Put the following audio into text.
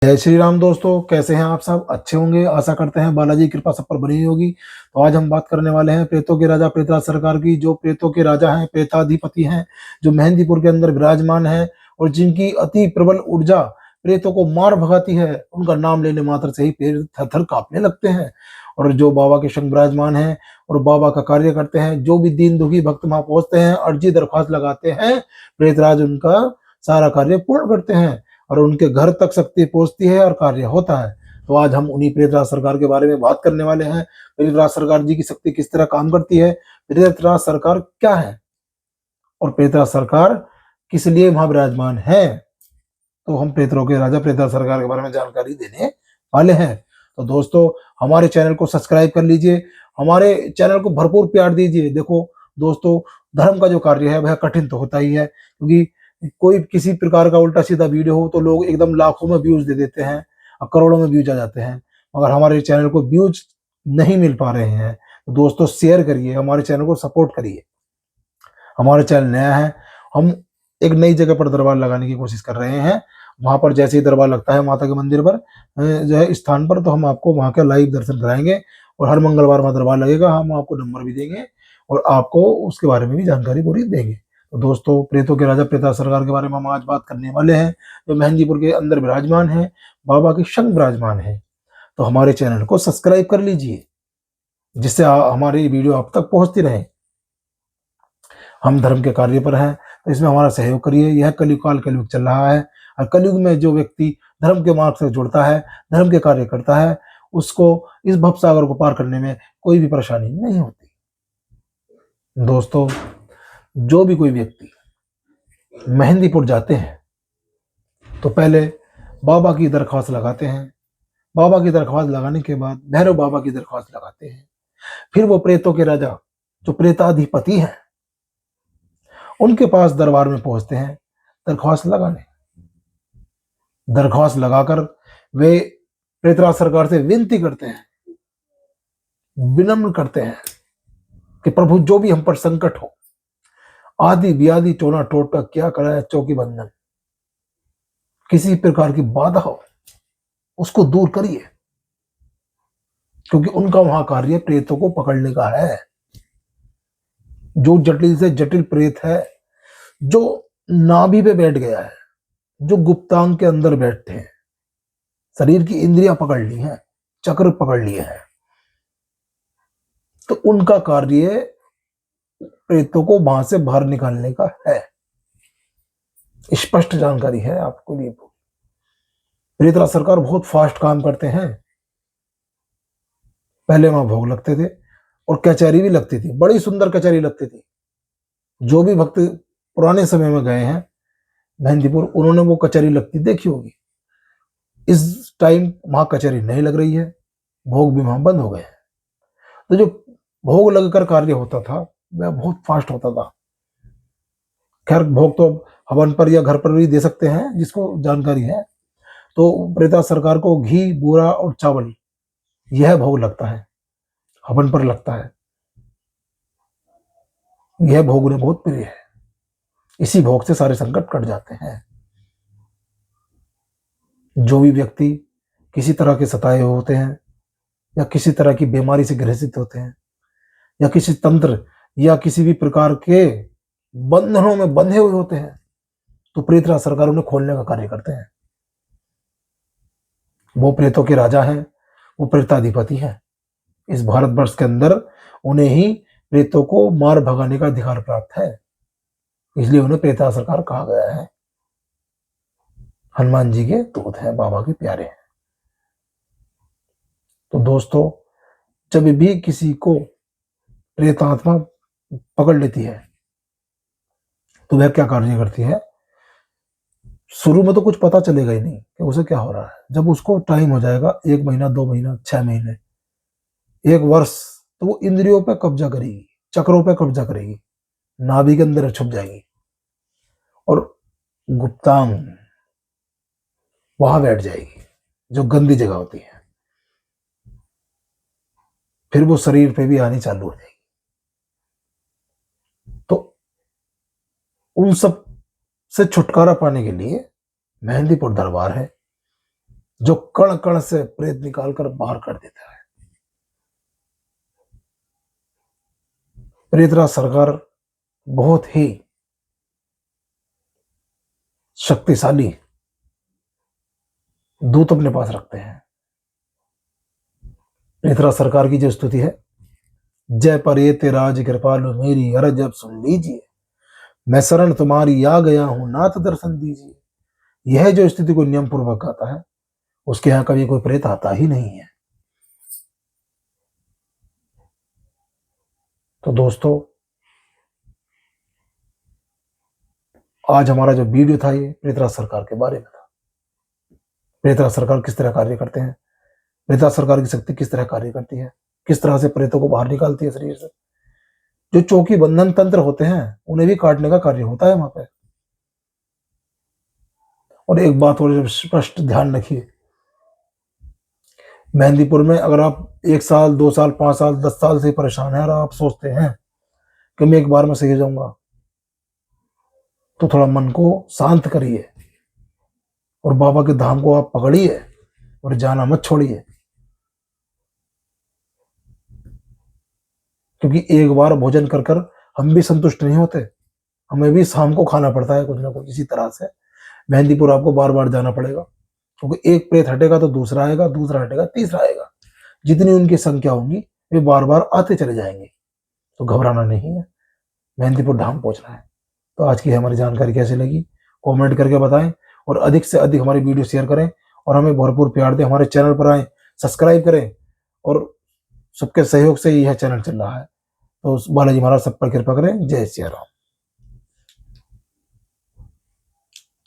जय श्री राम दोस्तों, कैसे हैं आप सब? अच्छे होंगे, आशा करते हैं। बालाजी की कृपा सब पर बनी होगी। तो आज हम बात करने वाले हैं प्रेतों के राजा प्रेतराज सरकार की। जो प्रेतों के राजा हैं, प्रेताधिपति हैं, जो मेहंदीपुर के अंदर विराजमान है और जिनकी अति प्रबल ऊर्जा प्रेतों को मार भगाती है, उनका नाम लेने मात्र से ही पेड़ थर थर कांपने लगते हैं। और जो बाबा के संग विराजमान हैं और बाबा का कार्य करते हैं, जो भी दीन दुखी भक्त वहां पहुंचते हैं, अर्जी दरख्वास्त लगाते हैं, प्रेतराज उनका सारा कार्य पूर्ण करते हैं और उनके घर तक शक्ति पहुंचती है और कार्य होता है। तो आज हम उन्हीं प्रेतराज सरकार के बारे में बात करने वाले हैं। प्रेतराज सरकार जी की शक्ति किस तरह काम करती है, प्रेतराज सरकार क्या है और प्रेतराज सरकार किस लिए वहां विराजमान है। तो हम प्रेतरों के राजा प्रेतराज सरकार के बारे में जानकारी देने वाले हैं। तो दोस्तों, हमारे चैनल को सब्सक्राइब कर लीजिए, हमारे चैनल को भरपूर प्यार दीजिए। देखो दोस्तों, धर्म का जो कार्य है वह कठिन तो होता ही है, क्योंकि कोई किसी प्रकार का उल्टा सीधा वीडियो हो तो लोग एकदम लाखों में व्यूज दे देते हैं और करोड़ों में व्यूज आ जाते हैं। मगर हमारे चैनल को व्यूज नहीं मिल पा रहे हैं, तो दोस्तों शेयर करिए, हमारे चैनल को सपोर्ट करिए। हमारा चैनल नया है, हम एक नई जगह पर दरबार लगाने की कोशिश कर रहे हैं। वहां पर जैसे ही दरबार लगता है माता के मंदिर पर जो है स्थान पर, तो हम आपको वहां का लाइव दर्शन कराएंगे। और हर मंगलवार वहां दरबार लगेगा, हम आपको नंबर भी देंगे और आपको उसके बारे में भी जानकारी पूरी देंगे। तो दोस्तों, प्रेतों के राजा प्रेता सरकार के बारे में हम आज बात करने वाले हैं, जो मेहंदीपुर के अंदर विराजमान है, बाबा के संग विराजमान है। तो हमारे चैनल को सब्सक्राइब कर लीजिए, जिससे हमारी वीडियो आप तक पहुंचती रहे। हम धर्म के कार्य पर हैं, तो इसमें हमारा सहयोग करिए। यह कलयुग काल कलयुग चल रहा है और कलयुग में जो व्यक्ति धर्म के मार्ग से जुड़ता है, धर्म के कार्य करता है, उसको इस भव सागर को पार करने में कोई भी परेशानी नहीं होती। दोस्तों, जो भी कोई व्यक्ति मेहंदीपुर जाते हैं तो पहले बाबा की दरख्वास्त लगाते हैं। बाबा की दरख्वास्त लगाने के बाद भैरव बाबा की दरख्वास्त लगाते हैं। फिर वो प्रेतों के राजा जो प्रेताधिपति हैं, उनके पास दरबार में पहुंचते हैं दरख्वास्त लगाने। दरख्वास्त लगाकर वे प्रेतराज सरकार से विनती करते हैं, विनम्र करते हैं कि प्रभु, जो भी हम पर संकट हो, आदि व्याधि टोना टोटका क्या कराए चौकी बंधन, किसी प्रकार की बाधा हो उसको दूर करिए, क्योंकि उनका वहां कार्य प्रेतों को पकड़ने का है। जो जटिल से जटिल प्रेत है, जो नाभि पे बैठ गया है, जो गुप्तांग के अंदर बैठते हैं, शरीर की इंद्रियां पकड़ ली हैं, चक्र पकड़ लिए हैं, तो उनका कार्य प्रेतों को वहां से बाहर निकालने का है। स्पष्ट जानकारी है आपको लिए। प्रेतराज सरकार बहुत फास्ट काम करते हैं। पहले वहां भोग लगते थे और कचहरी भी लगती थी, बड़ी सुंदर कचहरी लगती थी। जो भी भक्त पुराने समय में गए हैं मेहंदीपुर, उन्होंने वो कचहरी लगती देखी होगी। इस टाइम वहां कचहरी नहीं लग रही है, भोग भी वहां बंद हो गए हैं। तो जो भोग लगकर कार्य होता था वह बहुत फास्ट होता था। खैर, भोग तो हवन पर या घर पर भी दे सकते हैं, जिसको जानकारी है। तो प्रेता सरकार को घी, बूरा और चावल, यह भोग लगता है, हवन पर लगता है। यह भोग उन्हें बहुत प्रिय है। इसी भोग से सारे संकट कट जाते हैं। जो भी व्यक्ति किसी तरह के सताए होते हैं या किसी तरह की बीमारी से ग्रसित होते हैं या किसी तंत्र या किसी भी प्रकार के बंधनों में बंधे हुए होते हैं, तो प्रेतराज सरकार उन्हें खोलने का कार्य करते हैं। वो प्रेतों के राजा हैं, वो प्रेताधिपति हैं। इस भारतवर्ष के अंदर उन्हें ही प्रेतों को मार भगाने का अधिकार प्राप्त है, इसलिए उन्हें प्रेतराज सरकार कहा गया है। हनुमान जी के दूत हैं, बाबा के प्यारे हैं। तो दोस्तों, जब भी किसी को प्रेतात्मा पकड़ लेती है तो वह क्या कार्य करती है? शुरू में तो कुछ पता चलेगा ही नहीं कि उसे क्या हो रहा है। जब उसको टाइम हो जाएगा, 1 महीना, 2 महीना, 6 महीने, 1 वर्ष, तो वो इंद्रियों पे कब्जा करेगी, चक्रों पे कब्जा करेगी, नाभि के अंदर छुप जाएगी और गुप्तांग वहां बैठ जाएगी, जो गंदी जगह होती है। फिर वो शरीर पे भी आनी चालू हो जाएगी। तो उन सब से छुटकारा पाने के लिए मेहंदीपुर दरबार है, जो कण कण से प्रेत निकालकर बाहर कर देता है। प्रेतराज सरकार बहुत ही शक्तिशाली दूत अपने पास रखते हैं। प्रेतराज सरकार की जो स्तुति है, जय परिये राज कृपालु मेरी अरज अब सुन लीजिए, मैं शरण तुम्हारी आ गया हूं नाथ दर्शन दीजिए। यह जो स्थिति को नियम पूर्वक गाता है, उसके यहां कभी कोई प्रेत आता ही नहीं है। तो दोस्तों, आज हमारा जो वीडियो था ये प्रेतराज सरकार के बारे में था। प्रेतराज सरकार किस तरह कार्य करते हैं, प्रेतराज सरकार की शक्ति किस तरह कार्य करती है, किस तरह से प्रेतों को बाहर निकालती है शरीर से। जो चौकी बंधन तंत्र होते हैं उन्हें भी काटने का कार्य होता है वहां पे। और एक बात और स्पष्ट ध्यान रखिए, मेहंदीपुर में अगर आप 1 साल 2 साल 5 साल 10 साल से परेशान हैं और आप सोचते हैं कि मैं एक बार में सही हो जाऊंगा, तो थोड़ा मन को शांत करिए और बाबा के धाम को आप पकड़िए और जाना मत छोड़िए। क्योंकि एक बार भोजन कर कर हम भी संतुष्ट नहीं होते, हमें भी शाम को खाना पड़ता है कुछ ना कुछ। इसी तरह से मेहंदीपुर आपको बार बार जाना पड़ेगा, क्योंकि एक प्रेत हटेगा तो दूसरा आएगा, दूसरा हटेगा तीसरा आएगा। जितनी उनकी संख्या होगी वे बार बार आते चले जाएंगे। तो घबराना नहीं है, मेहंदीपुर धाम पहुंचना है। तो आज की हमारी जानकारी कैसी लगी कमेंट करके बताएं, और अधिक से अधिक हमारी वीडियो शेयर करें और हमें भरपूर प्यार दें। हमारे चैनल पर आएं, सब्सक्राइब करें, और सबके सहयोग से यह चैनल चल रहा है। तो बालाजी महाराज सब पर कृपा करें। जय श्री राम।